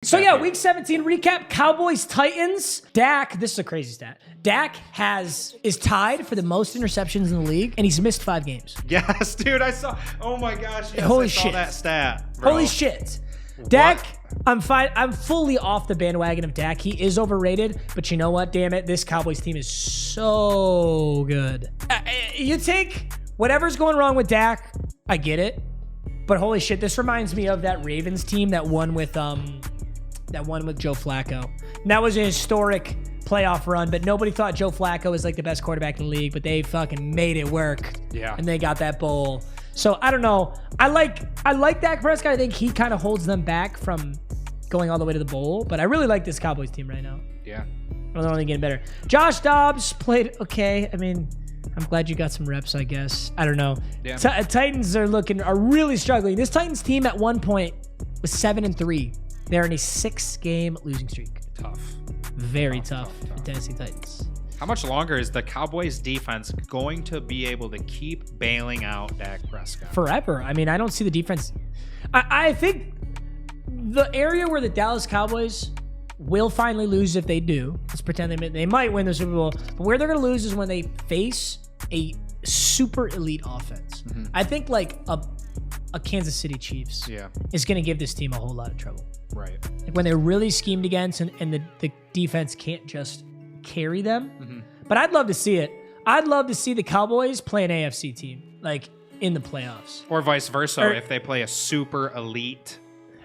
So yeah, week 17 recap, Cowboys, Titans. Dak, this is a crazy stat. Dak is tied for the most interceptions in the league, and he's missed 5 games. Yes, dude, I saw. Oh my gosh, yes, Holy I saw shit. that stat. Bro. Holy shit. Dak, I'm fine. I'm fully off the bandwagon of Dak. He is overrated, but you know what? Damn it, this Cowboys team is so good. You take whatever's going wrong with Dak, I get it, but holy shit, this reminds me of that Ravens team that won with Joe Flacco. And that was a historic playoff run, but nobody thought Joe Flacco was like the best quarterback in the league, but they fucking made it work. Yeah. And they got that bowl. So I don't know. I like Dak Prescott. I think he kind of holds them back from going all the way to the bowl, but I really like this Cowboys team right now. Yeah. They're only getting better. Josh Dobbs played okay. I mean, I'm glad you got some reps, I guess. I don't know. Yeah. Titans are really struggling. This Titans team at one point was 7-3. They're in a 6-game losing streak. Tough. Very tough for Tennessee Titans. How much longer is the Cowboys defense going to be able to keep bailing out Dak Prescott? Forever. I mean, I don't see the defense. I think the area where the Dallas Cowboys will finally lose, if they do, let's pretend they might win the Super Bowl, but where they're going to lose is when they face a super elite offense. Mm-hmm. I think like a Kansas City Chiefs is going to give this team a whole lot of trouble. Right. Like when they're really schemed against and the defense can't just carry them. Mm-hmm. But I'd love to see it. I'd love to see the Cowboys play an AFC team, like in the playoffs. Or vice versa, if they play a super elite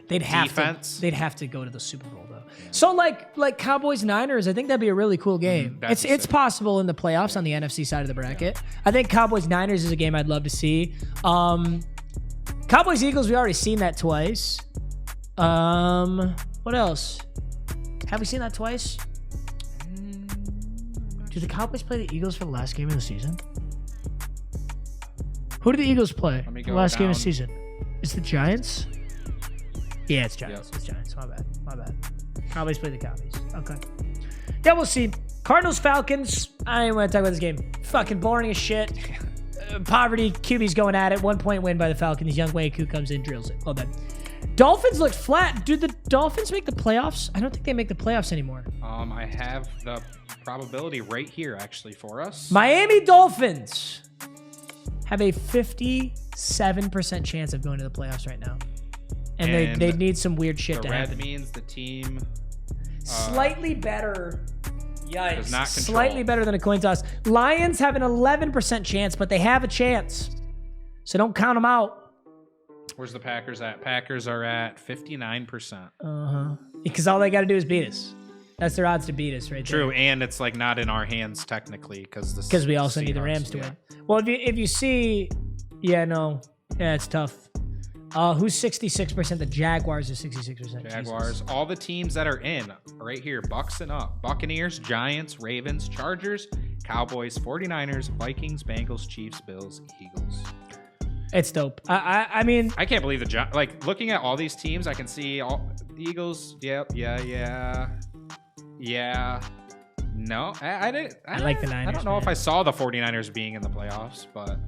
defense. They'd have to go to the Super Bowl though. Yeah. So like Cowboys Niners, I think that'd be a really cool game. It's possible in the playoffs on the NFC side of the bracket. Yeah. I think Cowboys Niners is a game I'd love to see. Cowboys Eagles, we already seen that twice. What else? Have we seen that twice? Do the Cowboys play the Eagles for the last game of the season? Who do the Eagles play for the last game of the season? Is the Giants? Yeah, it's Giants. Yep. It's Giants. My bad. Cowboys play the Cowboys. Okay. Yeah, we'll see. Cardinals, Falcons. I don't even want to talk about this game. Fucking boring as shit. Poverty. QB's going at it. 1 point win by the Falcons. Young Wei Koo comes in, drills it. Well done. Dolphins looked flat. Do the Dolphins make the playoffs? I don't think they make the playoffs anymore. I have the probability right here, actually, for us. Miami Dolphins have a 57% chance of going to the playoffs right now. And they need some weird shit to happen. That means the team... slightly better. Yikes. Does not control. Slightly better than a coin toss. Lions have an 11% chance, but they have a chance. So don't count them out. Where's the Packers at? Packers are at 59%. Uh-huh. Because all they got to do is beat us. That's their odds to beat us right there. True, and it's like not in our hands technically because we also need the Rams to win. Well, if you see... Yeah, it's tough. Who's 66%? The Jaguars are 66%. Jaguars. Jesus. All the teams that are in right here, Bucks and up. Buccaneers, Giants, Ravens, Chargers, Cowboys, 49ers, Vikings, Bengals, Chiefs, Bills, Eagles. It's dope. I mean... I can't believe like, looking at all these teams, I can see all the Eagles. Yep, yeah. No, I didn't. I like the Niners. I don't know if I saw the 49ers being in the playoffs, but...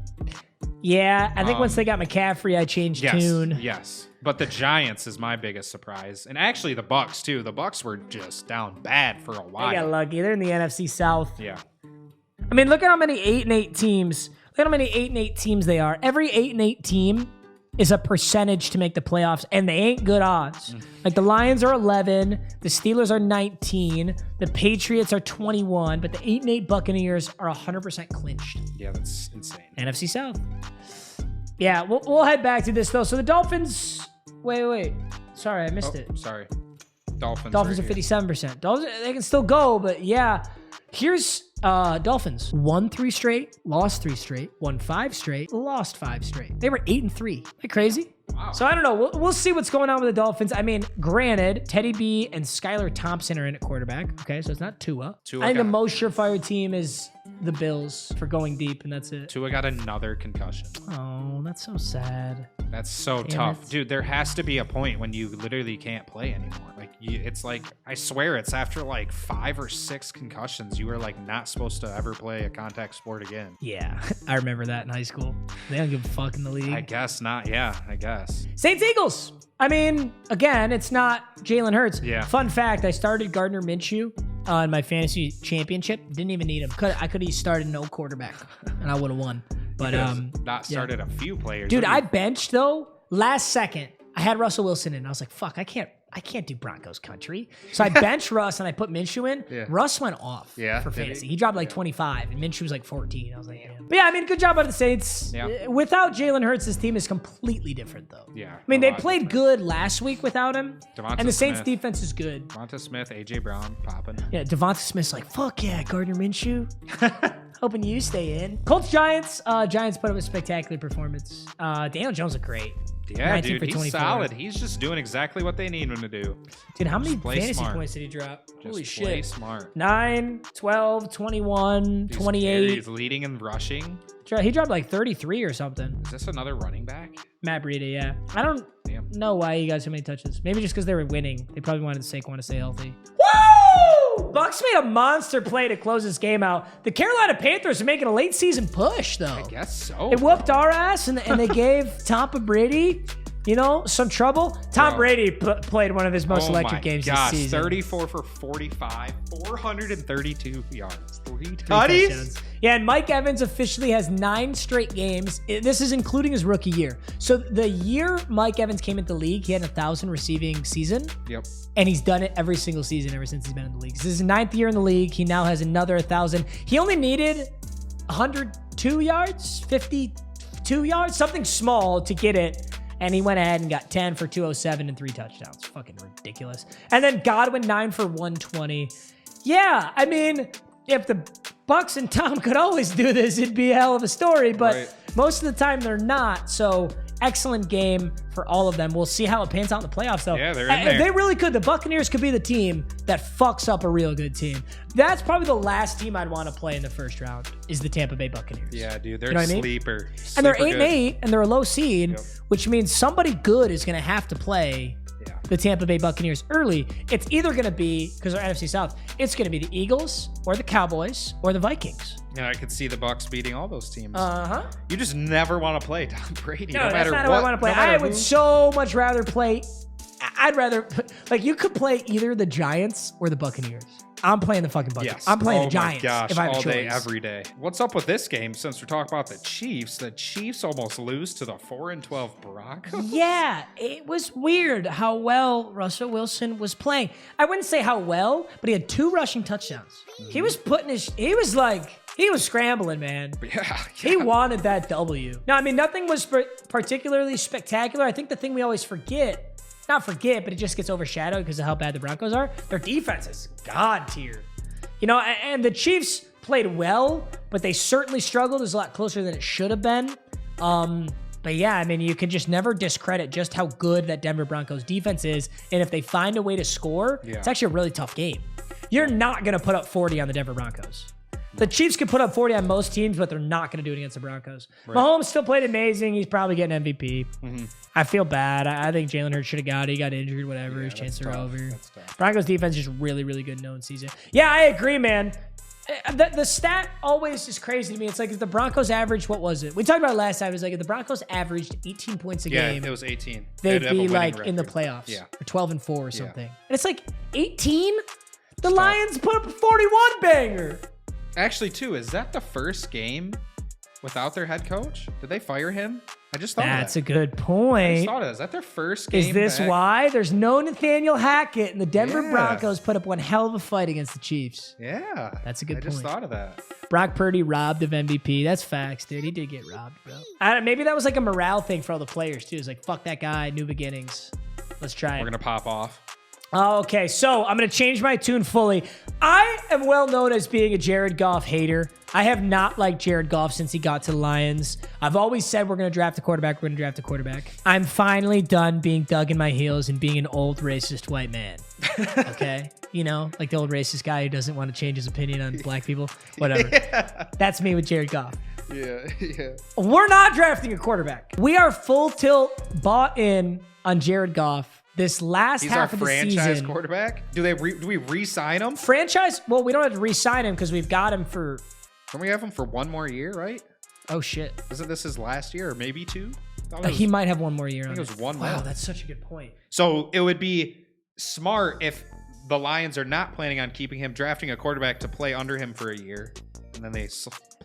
Yeah, I think once they got McCaffrey, I changed tune. Yes, but the Giants is my biggest surprise. And actually the Bucks, too. The Bucks were just down bad for a while. They got lucky. They're in the NFC South. Yeah. I mean, look at how many 8-8 teams... Look at how many 8-8 teams they are. Every 8-8 team is a percentage to make the playoffs, and they ain't good odds. Like the Lions are 11, the Steelers are 19, the Patriots are 21, but the 8-8 Buccaneers are 100% clinched. Yeah, that's insane. NFC South. Yeah, we'll head back to this though. So the Dolphins. Wait. Sorry, I missed it. Sorry. Dolphins are 57%. Dolphins, they can still go, but yeah. Here's Dolphins. Won 3 straight, lost 3 straight, won 5 straight, lost 5 straight. They were 8-3. Isn't that crazy? Wow. So I don't know. We'll see what's going on with the Dolphins. I mean, granted, Teddy B and Skylar Thompson are in at quarterback. Okay, so it's not Tua. I think the most surefire team is the Bills for going deep, and that's it. Tua got another concussion. Oh, that's so sad. That's so tough. Dude, there has to be a point when you literally can't play anymore. Like, it's like, I swear it's after like 5 or 6 concussions, you were like not supposed to ever play a contact sport again. Yeah, I remember that in high school. They don't give a fuck in the league. I guess not. Yeah, I guess. Saints Eagles. I mean, again, it's not Jalen Hurts. Yeah. Fun fact, I started Gardner Minshew in my fantasy championship. Didn't even need him. I could have started no quarterback, and I would have won. But not started a few players. Dude, I benched though last second. I had Russell Wilson in. I was like, fuck, I can't do Broncos country. So I benched Russ and I put Minshew in. Yeah. Russ went off for fantasy. He dropped like 25 and Minshew was like 14. I was like, damn. But yeah, I mean, good job by the Saints. Yeah. Without Jalen Hurts, this team is completely different though. Yeah. I mean, they played good last week without him. And the Saints Smith. defense is good. Devonta Smith, AJ Brown, popping. Yeah, Devonta Smith's like, fuck yeah, Gardner Minshew. Hoping you stay in. Colts Giants. Giants put up a spectacular performance. Daniel Jones looked great. Yeah, dude, he's solid. He's just doing exactly what they need him to do. Dude, how many play fantasy smart. points did he drop? Holy Just shit. play smart. 9, 12, 21, 28. He's leading and rushing. He dropped like 33 or something. Is this another running back? Matt Breida, yeah. I don't know why he got so many touches. Maybe just because they were winning. They probably wanted to stay healthy. Woo! Bucks made a monster play to close this game out. The Carolina Panthers are making a late season push, though. I guess so. It whooped our ass, and they gave Tampa Brady, some trouble. Tom Brady played one of his most electric games this season. 34 for 45, 432 yards. 3 touchdowns. Yeah, and Mike Evans officially has 9 straight games. This is including his rookie year. So the year Mike Evans came into the league, he had 1,000 receiving season. Yep. And he's done it every single season ever since he's been in the league. This is his 9th year in the league. He now has another 1,000. He only needed 102 yards, 52 yards, something small to get it. And he went ahead and got 10 for 207 and 3 touchdowns. Fucking ridiculous. And then Godwin, 9 for 120. Yeah, I mean, if the Bucks and Tom could always do this, it'd be a hell of a story. But most of the time, they're not. So excellent game for all of them. We'll see how it pans out in the playoffs, though. Yeah, they're in there. They really could. The Buccaneers could be the team that fucks up a real good team. That's probably the last team I'd want to play in the first round is the Tampa Bay Buccaneers. Yeah, dude, they're sleeper. And they're 8-8, and they're a low seed, which means somebody good is going to have to play the Tampa Bay Buccaneers early. It's either going to be, because they're NFC South, it's going to be the Eagles or the Cowboys or the Vikings. Yeah, I could see the Bucks beating all those teams. Uh-huh. You just never want to play Tom Brady. No, matter that's not what, how I want to play. I would so much rather play. I'd rather, you could play either the Giants or the Buccaneers. I'm playing the fucking Buccaneers. Yes. I'm playing the Giants. Gosh, if I have all a choice. day, every day. What's up with this game? Since we're talking about the Chiefs almost lose to the 4-12 Broncos. Yeah, it was weird how well Russell Wilson was playing. I wouldn't say how well, but he had 2 rushing touchdowns. He was he was scrambling, man. Yeah. He wanted that W. No, I mean, nothing was particularly spectacular. I think the thing we always not forget, but it just gets overshadowed because of how bad the Broncos are. Their defense is God tier. And the Chiefs played well, but they certainly struggled. It was a lot closer than it should have been. But yeah, I mean, you can just never discredit just how good that Denver Broncos defense is. And if they find a way to score, it's actually a really tough game. You're not going to put up 40 on the Denver Broncos. The Chiefs could put up 40 on most teams, but they're not going to do it against the Broncos. Right. Mahomes still played amazing. He's probably getting MVP. Mm-hmm. I feel bad. I think Jalen Hurts should have got it. He got injured, whatever. His chances are over. Broncos defense is just really, really good known season. Yeah, I agree, man. The stat always is crazy to me. It's like if the Broncos averaged, what was it? We talked about it last time. It was like if the Broncos averaged 18 points a game. Yeah, it was 18. They'd be like in the playoffs. Yeah. Or 12-4 or something. And it's like 18? The Lions put up a 41 banger. Actually, too, is that the first game without their head coach? Did they fire him? I just thought that's that. a good point. I just thought it. Is that their first game? Is this back? why? There's no Nathaniel Hackett, and the Denver Broncos put up one hell of a fight against the Chiefs. Yeah. That's a good point. I just thought of that. Brock Purdy robbed of MVP. That's facts, dude. He did get robbed, bro. Maybe that was like a morale thing for all the players, too. It's like, fuck that guy, new beginnings. Let's try it. We're going to pop off. Okay, so I'm going to change my tune fully. I am well known as being a Jared Goff hater. I have not liked Jared Goff since he got to the Lions. I've always said we're going to draft a quarterback. We're going to draft a quarterback. I'm finally done being dug in my heels and being an old racist white man. Okay? Like the old racist guy who doesn't want to change his opinion on black people. Whatever. Yeah. That's me with Jared Goff. Yeah. We're not drafting a quarterback. We are full tilt bought in on Jared Goff. this last He's half our of the franchise season. quarterback. Do we re-sign him? Franchise? Well, we don't have to re-sign him because we've got him for. Don't we have him for 1 more year, right? Oh shit! Isn't this his last year or maybe 2? He might have 1 more year. I think it was 1 more. Wow, that's such a good point. So it would be smart if the Lions are not planning on keeping him, drafting a quarterback to play under him for a year, and then they.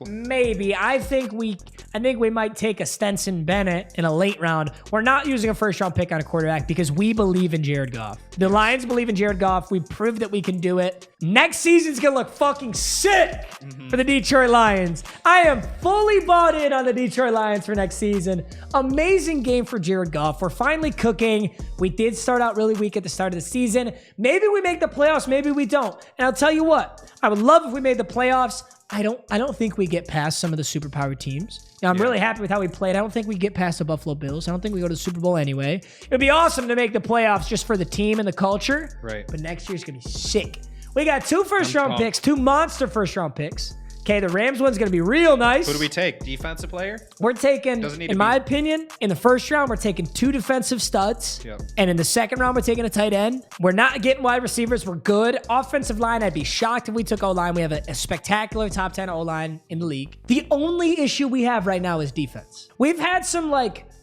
Maybe. I think we might take a Stenson Bennett in a late round. We're not using a first-round pick on a quarterback because we believe in Jared Goff. The Lions believe in Jared Goff. We proved that we can do it. Next season's going to look fucking sick for the Detroit Lions. I am fully bought in on the Detroit Lions for next season. Amazing game for Jared Goff. We're finally cooking. We did start out really weak at the start of the season. Maybe we make the playoffs. Maybe we don't. And I'll tell you what. I would love if we made the playoffs. I don't think we get past some of the superpowered teams. Now, I'm really happy with how we played. I don't think we get past the Buffalo Bills. I don't think we go to the Super Bowl anyway. It would be awesome to make the playoffs just for the team and the culture. Right. But next year's going to be sick. We got 2 first-round picks, 2 monster first-round picks. Okay, the Rams one's going to be real nice. Who do we take? Defensive player? We're taking, in my opinion, in the first round, we're taking 2 defensive studs. Yep. And in the second round, we're taking a tight end. We're not getting wide receivers. We're good. Offensive line, I'd be shocked if we took O-line. We have a spectacular top 10 O-line in the league. The only issue we have right now is defense. We've had some,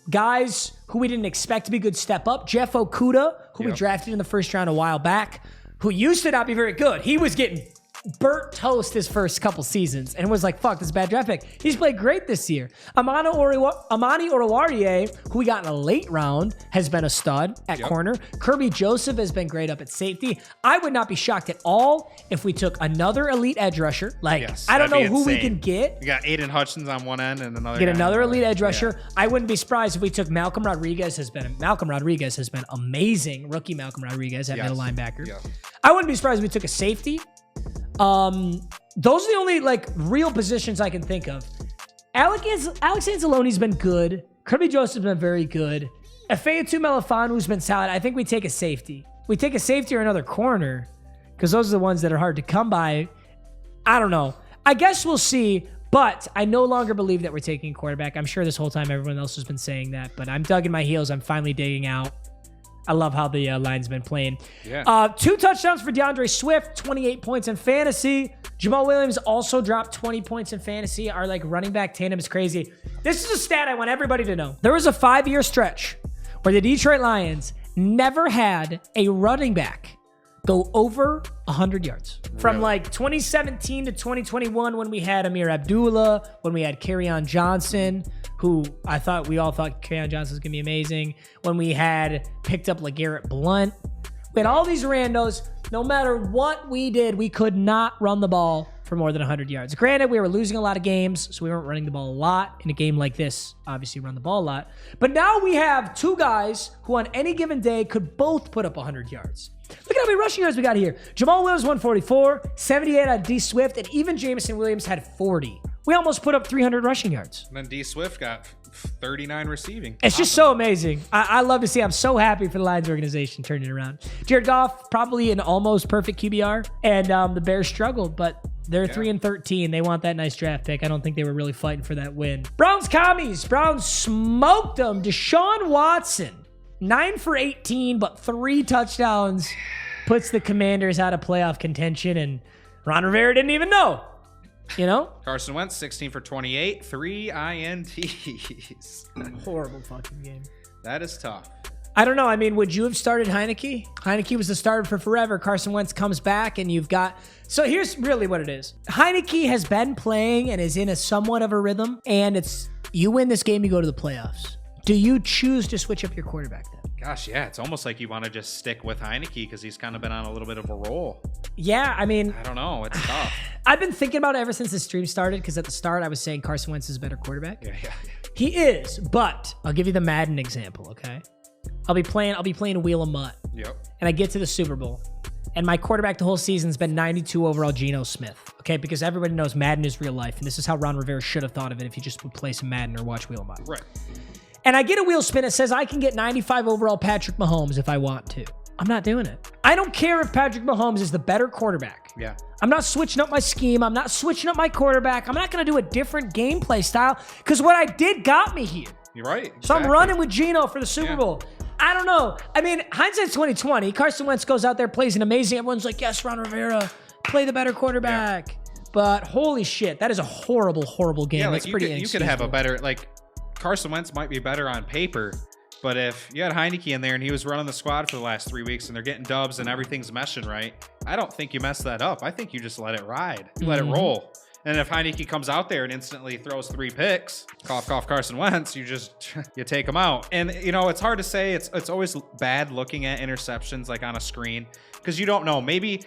guys who we didn't expect to be good step up. Jeff Okudah, who we drafted in the first round a while back, who used to not be very good. He was getting burnt toast his first couple seasons and was like, fuck, this is a bad draft pick. He's played great this year. Amani Oruwariye, who we got in a late round, has been a stud at corner. Kirby Joseph has been great up at safety. I would not be shocked at all if we took another elite edge rusher. I don't know who we can get. You got Aiden Hutchins on one end and another elite edge rusher. I wouldn't be surprised if we took Malcolm Rodriguez has been amazing. Rookie Malcolm Rodriguez at middle linebacker. I wouldn't be surprised if we took a safety. Those are the only real positions I can think of. Alex Anzalone's been good. Kirby Joseph's been very good. Efeatu Melifonu's been solid. I think we take a safety. We take a safety or another corner because those are the ones that are hard to come by. I don't know. I guess we'll see, but I no longer believe that we're taking a quarterback. I'm sure this whole time everyone else has been saying that, but I'm dug in my heels. I'm finally digging out. I love how the line's been playing. 2 touchdowns for DeAndre Swift, 28 points in fantasy. Jamal Williams also dropped 20 points in fantasy. Our running back tandem is crazy. This is a stat I want everybody to know. There was a 5-year stretch where the Detroit Lions never had a running back go over 100 yards. From 2017 to 2021 when we had Amir Abdullah, when we had Kerryon Johnson, who we all thought Kerryon Johnson was going to be amazing. When we had picked up LeGarrette Blount. We had all these randos. No matter what we did, we could not run the ball for more than 100 yards. Granted, we were losing a lot of games, so we weren't running the ball a lot. In a game like this, obviously run the ball a lot. But now we have 2 guys who on any given day could both put up 100 yards. Look at how many rushing yards we got here. Jamal Williams, 144, 78 on D Swift, and even Jameson Williams had 40. We almost put up 300 rushing yards. And then D Swift got 39 receiving. It's just so amazing. I love to see. I'm so happy for the Lions organization turning it around. Jared Goff, probably an almost perfect QBR, and the Bears struggled, but they're 3-13. They want that nice draft pick. I don't think they were really fighting for that win. Browns commies. Browns smoked them. Deshaun Watson, 9 for 18, but 3 touchdowns, puts the Commanders out of playoff contention, and Ron Rivera didn't even know. Carson Wentz, 16 for 28, 3 INTs. Horrible fucking game. That is tough. I don't know. I mean, would you have started Heineke? Heineke was the starter for forever. Carson Wentz comes back and you've got... So here's really what it is. Heineke has been playing and is in a somewhat of a rhythm, and it's you win this game, you go to the playoffs. Do you choose to switch up your quarterback then? Gosh, yeah. It's almost like you want to just stick with Heineke because he's kind of been on a little bit of a roll. Yeah, I mean... I don't know. It's tough. I've been thinking about it ever since the stream started because at the start I was saying Carson Wentz is a better quarterback. Yeah. He is, but I'll give you the Madden example, okay? I'll be playing Wheel of Mutt. Yep. And I get to the Super Bowl. And my quarterback the whole season's been 92 overall Geno Smith. Okay, because everybody knows Madden is real life. And this is how Ron Rivera should have thought of it if he just would play some Madden or watch Wheel of Mutt. Right. And I get a wheel spin that says I can get 95 overall Patrick Mahomes if I want to. I'm not doing it. I don't care if Patrick Mahomes is the better quarterback. Yeah. I'm not switching up my scheme. I'm not switching up my quarterback. I'm not going to do a different gameplay style because what I did got me here. You're right. So I'm running with Geno for the Super Bowl. I don't know. I mean, hindsight's 2020. Carson Wentz goes out there, plays an amazing. Everyone's like, yes, Ron Rivera, play the better quarterback. Yeah. But holy shit, that is a horrible, horrible game. Yeah, like That's pretty you could have a better, like, Carson Wentz might be better on paper, but if you had Heineke in there and he was running the squad for the last 3 weeks and they're getting dubs and everything's meshing right, I don't think you mess that up. I think you just let it ride. You let it roll. And if Heineke comes out there and instantly throws 3 picks, cough, cough, Carson Wentz, you take him out. And, you know, it's hard to say. It's always bad looking at interceptions like on a screen because you don't know. Maybe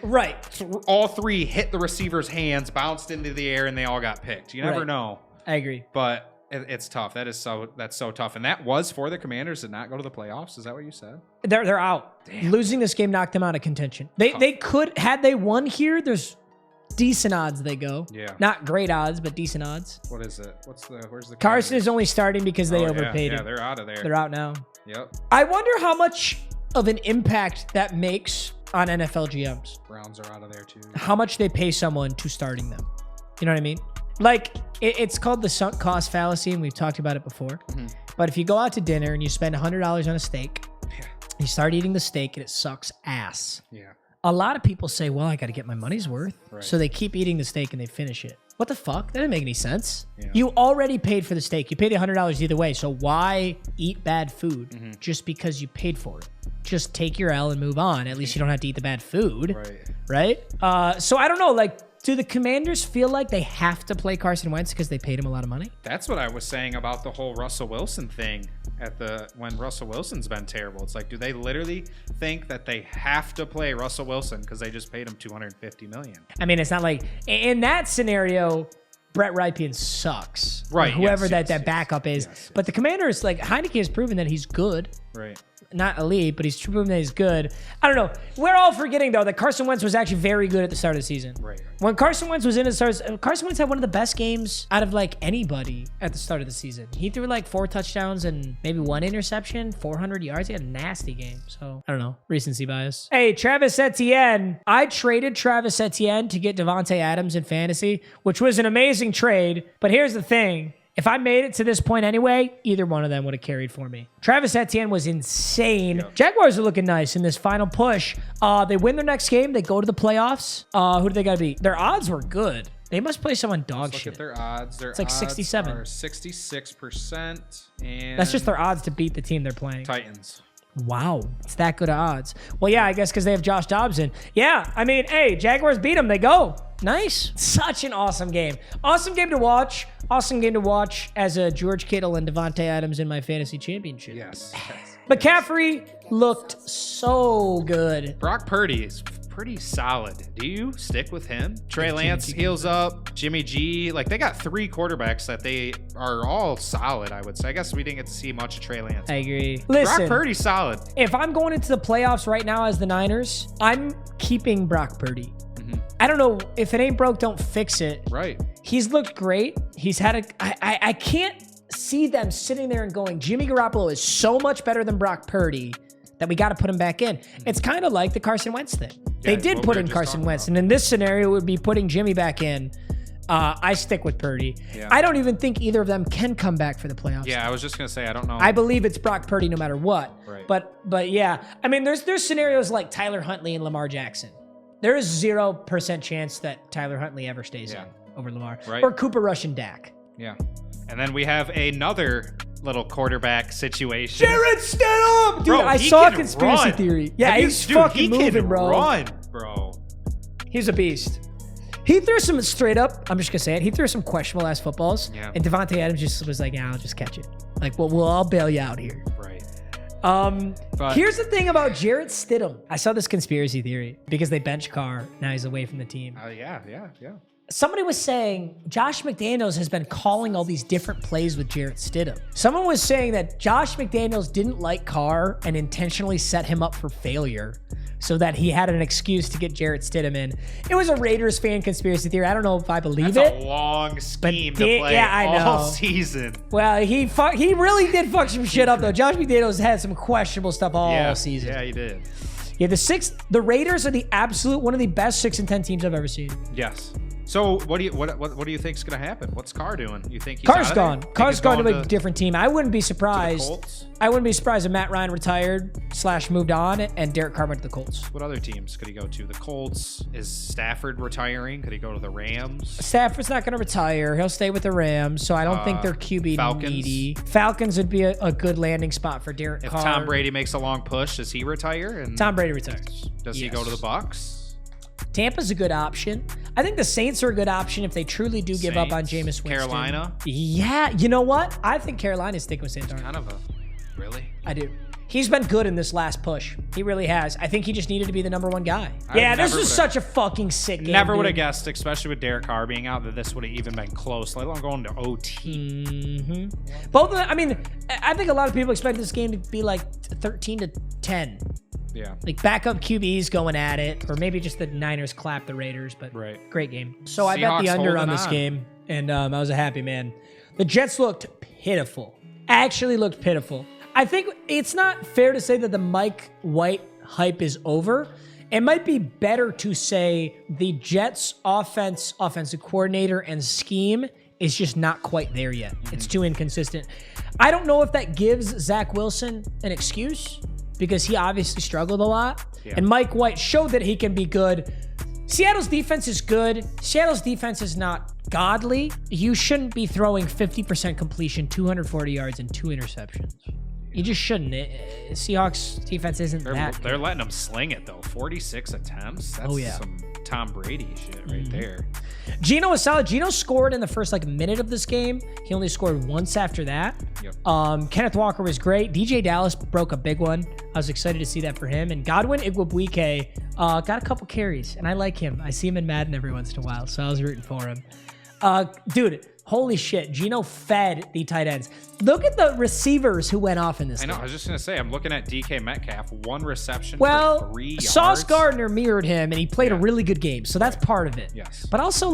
all 3 hit the receiver's hands, bounced into the air, and they all got picked. You never know. I agree. But it's tough. That's so tough. And that was for the Commanders to not go to the playoffs. Is that what you said? They're out. Damn. Losing this game knocked them out of contention. They could, had they won here, there's decent odds they go. Yeah. Not great odds, but decent odds. What is it? Where's the Carson is only starting because they overpaid him. Yeah, they're out of there. They're out now. Yep. I wonder how much of an impact that makes on NFL GMs. Browns are out of there too. How much they pay someone to starting them. You know what I mean? Like, it's called the sunk cost fallacy, and we've talked about it before. Mm-hmm. But if you go out to dinner and you spend $100 on a steak, you start eating the steak and it sucks ass. Yeah. A lot of people say, well, I got to get my money's worth. Right. So they keep eating the steak and they finish it. What the fuck? That didn't make any sense. Yeah. You already paid for the steak. You paid the $100 either way. So why eat bad food just because you paid for it? Just take your L and move on. At least you don't have to eat the bad food. Right? So I don't know. Like, do the Commanders feel like they have to play Carson Wentz because they paid him a lot of money? That's what I was saying about the whole Russell Wilson thing when Russell Wilson's been terrible. It's like, do they literally think that they have to play Russell Wilson because they just paid him $250 million? I mean, it's not like in that scenario, Brett Rypien sucks. Right. Whoever that backup is. Yes. But the Commanders, like, Heineke has proven that he's good. Right. Not elite, but he's proven that he's good. I don't know. We're all forgetting, though, that Carson Wentz was actually very good at the start of the season. Right. When Carson Wentz was in the start, Carson Wentz had one of the best games out of, like, anybody at the start of the season. He threw, like, 4 touchdowns and maybe 1 interception, 400 yards. He had a nasty game. So, I don't know. Recency bias. Hey, Travis Etienne. I traded Travis Etienne to get Devontae Adams in fantasy, which was an amazing trade. But here's the thing. If I made it to this point anyway, either one of them would have carried for me. Travis Etienne was insane. Yep. Jaguars are looking nice in this final push. They win their next game. They go to the playoffs. Who do they got to beat? Their odds were good. They must play someone dog shit. Look at their odds. It's like 67. 66%. And that's just their odds to beat the team they're playing. Titans. Wow, it's that good of odds. Well, yeah, I guess because they have Josh Dobson. Yeah, I mean, hey, Jaguars beat them. They go. Nice. Such an awesome game. Awesome game to watch. Awesome game to watch as a George Kittle and Devontae Adams in my fantasy championship. Yes. McCaffrey looked so good. Brock Purdy is pretty solid. Do you stick with him? Trey Lance heals up. Jimmy G. Like, they got 3 quarterbacks that they are all solid, I would say. I guess we didn't get to see much of Trey Lance. I agree. Listen, Brock Purdy's solid. If I'm going into the playoffs right now as the Niners, I'm keeping Brock Purdy. I don't know. If it ain't broke, don't fix it. Right. He's looked great. He's had I can't see them sitting there and going, Jimmy Garoppolo is so much better than Brock Purdy that we got to put him back in. It's kind of like the Carson Wentz thing. They did put in Carson Wentz, and in this scenario, it would be putting Jimmy back in. I stick with Purdy. Yeah. I don't even think either of them can come back for the playoffs. Yeah, I was just gonna say I don't know. I believe it's Brock Purdy no matter what. Right. But yeah, I mean, there's scenarios like Tyler Huntley and Lamar Jackson. There is 0% chance that Tyler Huntley ever stays in over Lamar. Right. Or Cooper Rush and Dak. Yeah. And then we have another little quarterback situation. Jarrett Stidham! Dude, bro, I saw a conspiracy theory. Yeah, he's fucking moving, bro. Run, bro. He's a beast. He threw some straight up, I'm just going to say it, he threw some questionable ass footballs. Yeah. And Devontae Adams just was like, yeah, I'll just catch it. Like, well, I'll bail you out here. Right. Here's the thing about Jarrett Stidham. I saw this conspiracy theory because they bench Carr. Now he's away from the team. Yeah. Somebody was saying Josh McDaniels has been calling all these different plays with Jarrett Stidham. Someone was saying that Josh McDaniels didn't like Carr and intentionally set him up for failure so that he had an excuse to get Jarrett Stidham in. It was a Raiders fan conspiracy theory. I don't know if I believe it. That's a long scheme to play all season. Well, he really did fuck some shit up, though. Josh McDaniels had some questionable stuff all season. Yeah, he did. Yeah, the Raiders are the absolute one of the best 6-10 teams I've ever seen. Yes. So what do you think's gonna happen? What's Carr doing? You think he's Carr's out of gone. there? Think Carr's he's gone to going a different team. I wouldn't be to the surprised. Colts? I wouldn't be surprised if Matt Ryan retired / moved on and Derek Carr went to the Colts. What other teams could he go to? The Colts? Is Stafford retiring? Could he go to the Rams? Stafford's not going to retire. He'll stay with the Rams, so I don't think they're QB Falcons? needy. Falcons would be a good landing spot for Derek If Carr. Tom Brady makes a long push, does he retire? And Tom Brady retires. does he go to the Bucs? Tampa's a good option. I think the Saints are a good option if they truly do give up on Saints? Jameis Winston. Carolina? Yeah, you know what? I think Carolina's sticking with Sandarnold. Kind of a really. I do. He's been good in this last push. He really has. I think he just needed to be the #1 guy. Yeah, this was such a fucking sick game. Never would have guessed, especially with Derek Carr being out, that this would have even been close, let alone going to OT. Both of them, I mean, I think a lot of people expect this game to be like 13-10. Yeah. Like backup QBs going at it, or maybe just the Niners clap the Raiders, but great game. So I bet the Seahawks under on holding this on. game, and I was a happy man. The Jets looked pitiful. Actually looked pitiful. I think it's not fair to say that the Mike White hype is over. It might be better to say the Jets offensive coordinator and scheme is just not quite there yet. It's too inconsistent. I don't know if that gives Zach Wilson an excuse, because he obviously struggled a lot. Yeah. And Mike White showed that he can be good. Seattle's defense is good. Seattle's defense is not godly. You shouldn't be throwing 50% completion, 240 yards, and 2 interceptions. You just shouldn't. Seahawks defense isn't that good. They're letting them sling it, though. 46 attempts? That's some Tom Brady shit right there. Geno was solid. Geno scored in the first minute of this game. He only scored once after that. Yep. Kenneth Walker was great. DJ Dallas broke a big one. I was excited to see that for him. And Godwin Igwebuike got a couple carries, and I like him. I see him in Madden every once in a while, so I was rooting for him. Dude, holy shit. Geno fed the tight ends. Look at the receivers who went off in this game. I know. I was just going to say, I'm looking at DK Metcalf. 1 reception Well, for 3 yards. Sauce Gardner mirrored him, and he played a really good game, so that's part of it. Yes. But also,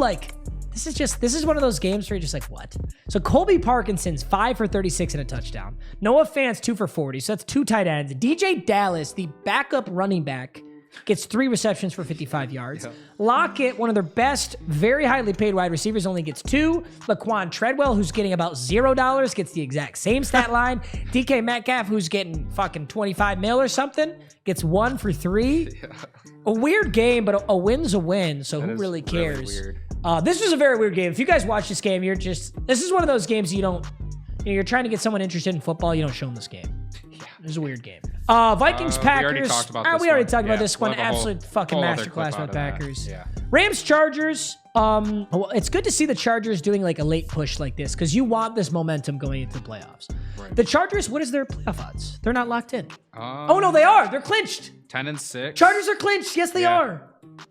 this is one of those games where you're just like, what? So Colby Parkinson's 5 for 36 and a touchdown. Noah Fant's 2 for 40, so that's 2 tight ends. DJ Dallas, the backup running back, gets 3 receptions for 55 yards. Lockett, one of their best, very highly paid wide receivers, only gets 2. Laquan Treadwell, who's getting about $0, gets the exact same stat line. DK Metcalf, who's getting fucking 25 mil or something, gets 1 for 3. A weird game, but a win's a win, so who really cares? Really weird. This was a very weird game. If you guys watch this game, this is one of those games you're trying to get someone interested in football, you don't show them this game. It was a weird game. Vikings, Packers. We already talked about this we already one. talked about Yeah, this one. we'll have a Absolute fucking whole other masterclass clip by the out of that. Packers. Yeah. Rams, Chargers. Well, it's good to see the Chargers doing a late push like this, because you want this momentum going into the playoffs. Right. The Chargers, what is their playoff odds? They're not locked in. Oh, no, they are. They're clinched. 10-6. Chargers are clinched. Yes, they are.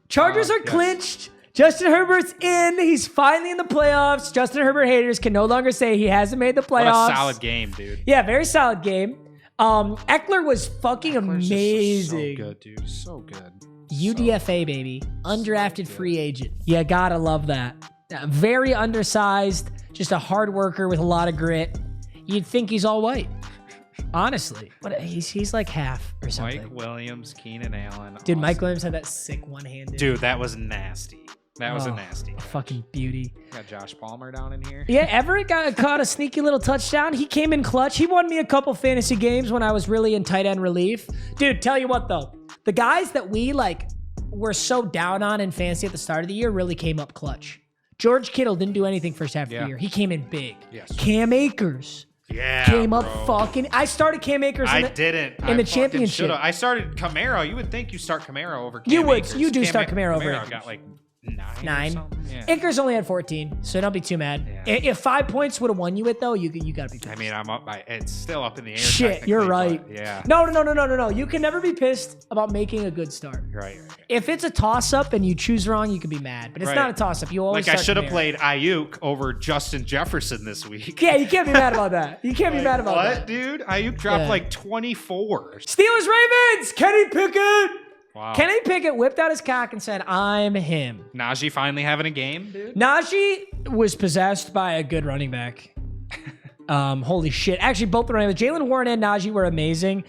Chargers are yes. clinched. Justin Herbert's in. He's finally in the playoffs. Justin Herbert haters can no longer say he hasn't made the playoffs. What a solid game, dude. Yeah, very solid game. Eckler was fucking amazing. So good, dude. So good. UDFA, baby. Undrafted free agent. You gotta love that. Very undersized. Just a hard worker with a lot of grit. You'd think he's all white. Honestly. He's like half or something. Mike Williams, Keenan Allen. Dude, Mike Williams had that sick one-handed. Dude, that was nasty. That was a nasty catch. Fucking beauty. Got Josh Palmer down in here. Yeah, Everett caught a sneaky little touchdown. He came in clutch. He won me a couple fantasy games when I was really in tight end relief. Dude, tell you what though. The guys that we were so down on in fantasy at the start of the year really came up clutch. George Kittle didn't do anything first half of the year. He came in big. Yes. Cam Akers. Yeah, came up bro. fucking. I started Cam Akers. I didn't. In the championship. I started Camaro. You would think you start Camaro over Cam You would. Akers. You do start Camaro over Akers. Got 9. 9. Yeah. Akers only had 14, so don't be too mad. Yeah. If 5 points would have won you it though, you gotta be pissed. I mean, I'm up by. It's still up in the air. Shit, you're right. Yeah. No. You can never be pissed about making a good start. Right. If it's a toss-up and you choose wrong, you can be mad. But it's not a toss-up. You always I start should have Kamara. played Ayuk over Justin Jefferson this week. Yeah, you can't be mad about that. You can't be mad about what, that. dude? Ayuk dropped 24. Steelers Ravens. Kenny Pickett. Wow. Kenny Pickett whipped out his cock and said, "I'm him." Najee finally having a game, dude. Najee was possessed by a good running back. Holy shit! Actually, both the running backs, Jalen Warren and Najee, were amazing.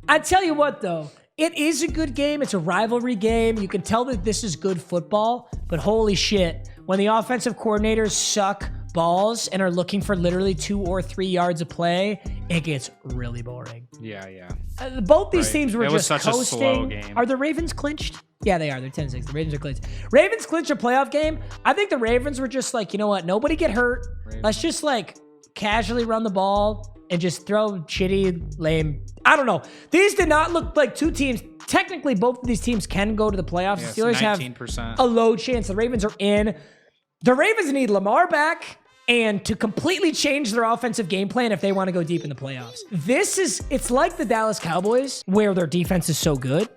I tell you what, though, it is a good game. It's a rivalry game. You can tell that this is good football, but holy shit, when the offensive coordinators suck balls and are looking for literally 2 or 3 yards of play, it gets really boring. Yeah. Both these teams were just such coasting. a slow game. Are the Ravens clinched? Yeah, they are. They're 10-6. The Ravens are clinched. Ravens clinched a playoff game. I think the Ravens were just like, you know what? Nobody get hurt. Let's just like casually run the ball and just throw shitty, lame. I don't know. These did not look like two teams. Technically, both of these teams can go to the playoffs. Yes, the Steelers 19%. have a low chance. The Ravens are in. The Ravens need Lamar back and to completely change their offensive game plan if they want to go deep in the playoffs. It's like the Dallas Cowboys where their defense is so good,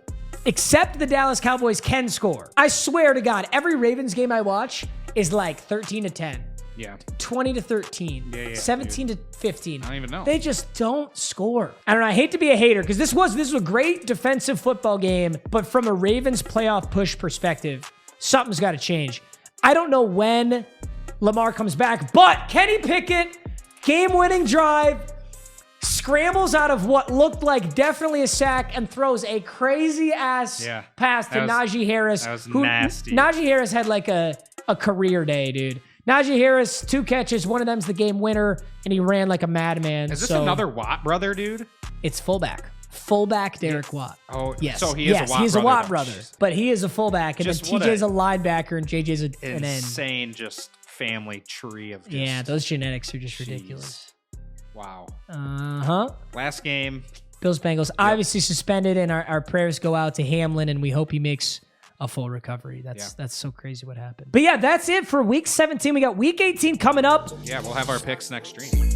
except the Dallas Cowboys can score. I swear to God, every Ravens game I watch is like 13-10. Yeah. 20-13. Yeah, 17-15. I don't even know. They just don't score. I don't know. I hate to be a hater because this was a great defensive football game, but from a Ravens playoff push perspective, something's got to change. I don't know when Lamar comes back, but Kenny Pickett, game-winning drive, scrambles out of what looked like definitely a sack and throws a crazy-ass pass to Najee Harris. That was nasty. Najee Harris had like a career day, dude. Najee Harris, 2 catches, one of them's the game winner, and he ran like a madman. Is this another Watt brother, dude? It's fullback. Fullback Derek Watt. Oh, yes. So he is a Watt brother. He's a Watt brother, but he is a fullback, and then Just what TJ's a linebacker, and JJ's an end. Insane, just family tree of just... Yeah, those genetics are just ridiculous. Wow. Uh-huh. Last game. Bills Bengals obviously suspended, and our prayers go out to Hamlin, and we hope he makes a full recovery. That's so crazy what happened. But yeah, that's it for week 17. We got week 18 coming up. Yeah, we'll have our picks next stream.